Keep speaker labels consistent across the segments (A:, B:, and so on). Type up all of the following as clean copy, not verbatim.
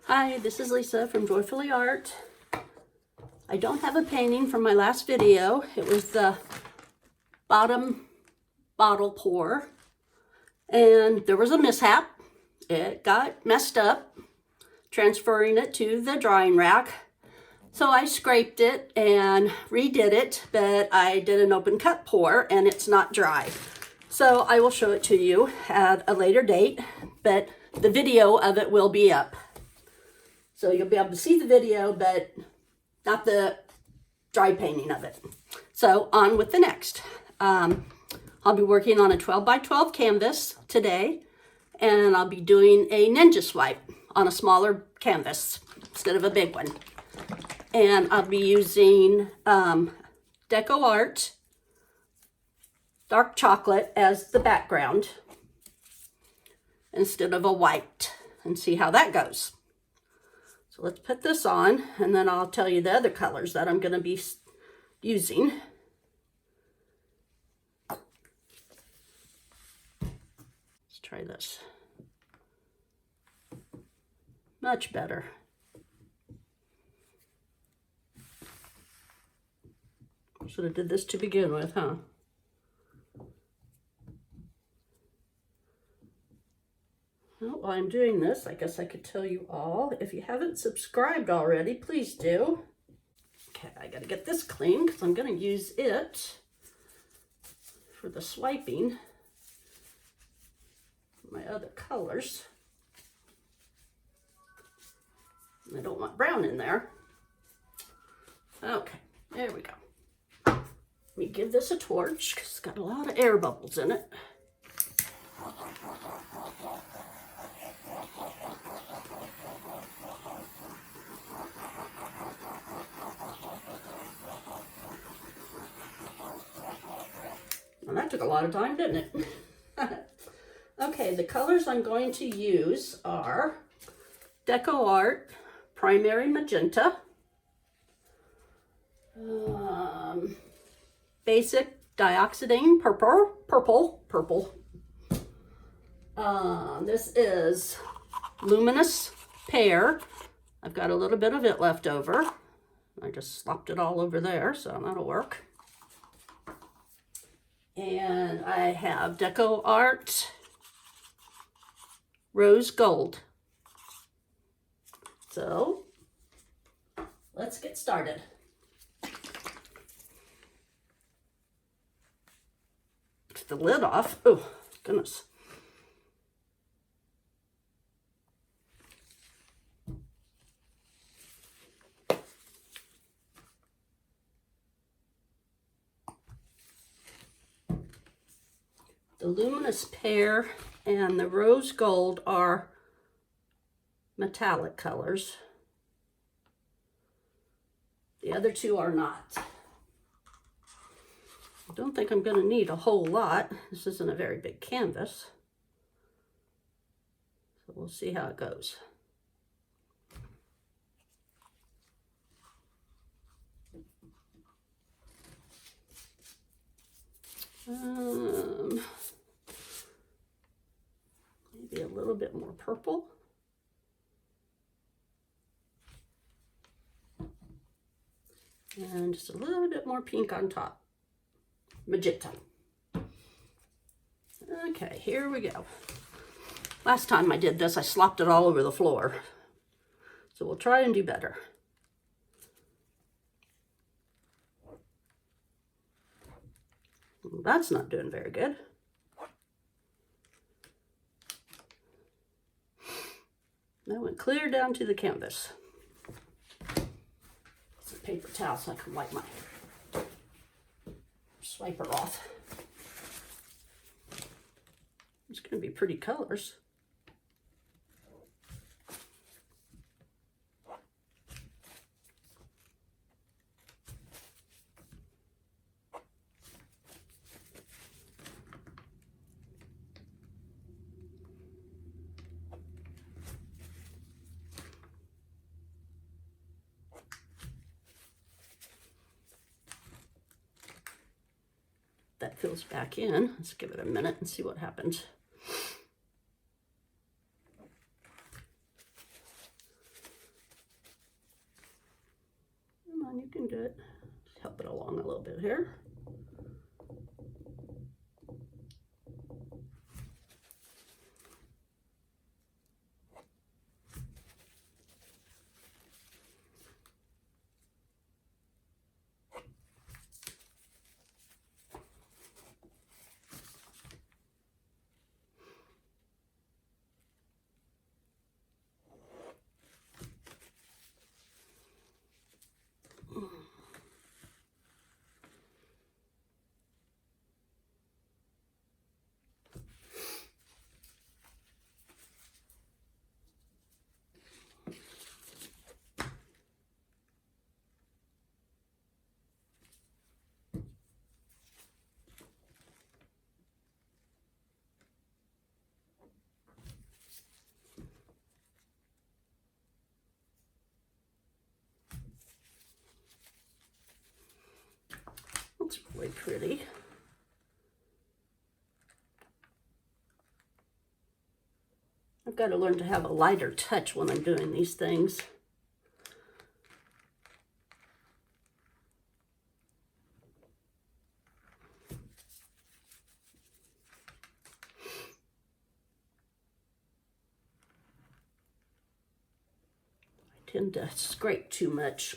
A: Hi, this is Lisa from Joyfully Art. I don't have a painting from my last video. It was the bottom bottle pour, and there was a mishap. It got messed up, transferring it to the drying rack. So I scraped it and redid it, but I did an open cut pour and it's not dry. So I will show it to you at a later date, but the video of it will be up. So you'll be able to see the video, but not the dry painting of it. So on with the next. I'll be working on a 12 by 12 canvas today, and I'll be doing a ninja swipe on a smaller canvas instead of a big one. And I'll be using Deco Art dark chocolate as the background instead of a white, and see how that goes. So let's put this on, and then I'll tell you the other colors that I'm going to be using. Let's try this. Much better. Should have did this to begin with, huh? Well, while I'm doing this, I guess I could tell you all, if you haven't subscribed already, please do. Okay, I gotta get this clean because I'm gonna use it for the swiping. My other colors. I don't want brown in there. Okay, there we go. Let me give this a torch because it's got a lot of air bubbles in it. Well, that took a lot of time, didn't it? Okay, the colors I'm going to use are Deco Art Primary Magenta, Basic Dioxazine Purple. This is Luminous Pear. I've got a little bit of it left over. I just slopped it all over there, so that'll work. And I have Deco Art Rose Gold. So let's get started. Get the lid off. Oh, goodness. The Luminous Pear and the Rose Gold are metallic colors. The other two are not. I don't think I'm going to need a whole lot. This isn't a very big canvas. So we'll see how it goes. Maybe a little bit more purple. And just a little bit more pink on top. Magenta. Okay, here we go. Last time I did this, I slopped it all over the floor. So we'll try and do better. Well, that's not doing very good. That went clear down to the canvas. Some paper towel so I can wipe my swiper off. It's going to be pretty colors. That fills back in. Let's give it a minute and see what happens. can do it. Help it along a little bit here. It's really pretty. I've got to learn to have a lighter touch when I'm doing these things. I tend to scrape too much.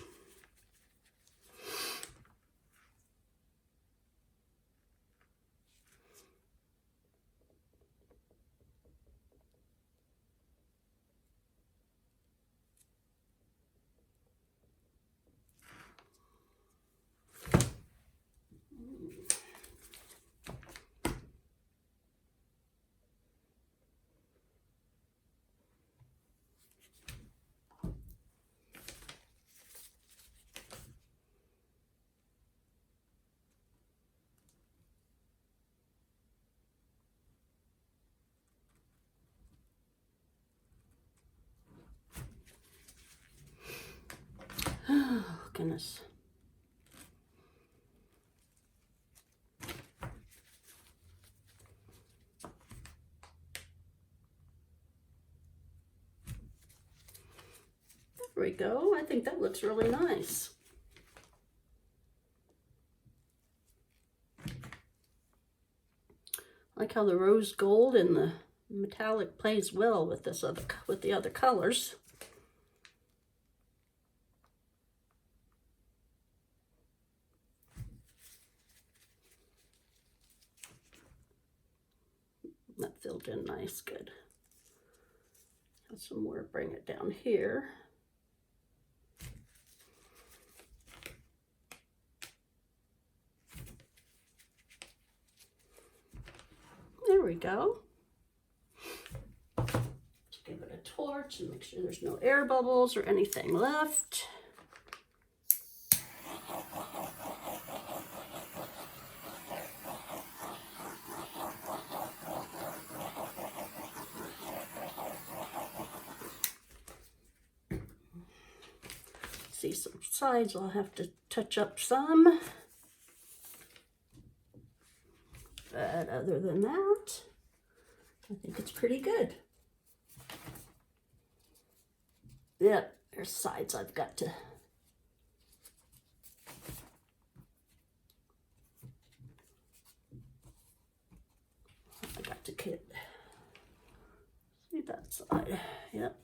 A: Oh, goodness. There we go. I think that looks really nice. I like how the rose gold and the metallic plays well with this with the other colors. That filled in nice, good. Got some more, bring it down here. There we go. Just give it a torch and make sure there's no air bubbles or anything left. See some sides, I'll have to touch up some. But other than that, I think it's pretty good. Yep, there's sides I've got to. I got to get. See that side, yep.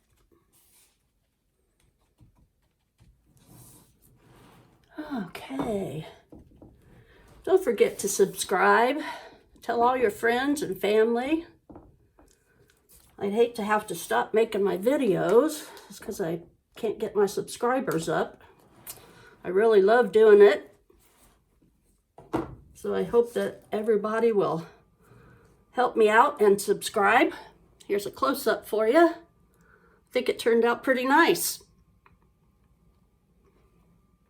A: Okay, don't forget to subscribe. Tell all your friends and family. I'd hate to have to stop making my videos just because I can't get my subscribers up. I really love doing it. So I hope that everybody will help me out and subscribe. Here's a close-up for you. I think it turned out pretty nice.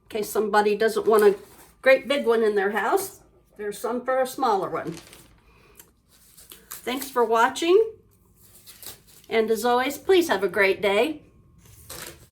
A: In case somebody doesn't want a great big one in their house, there's some for a smaller one. Thanks for watching, and as always, please have a great day.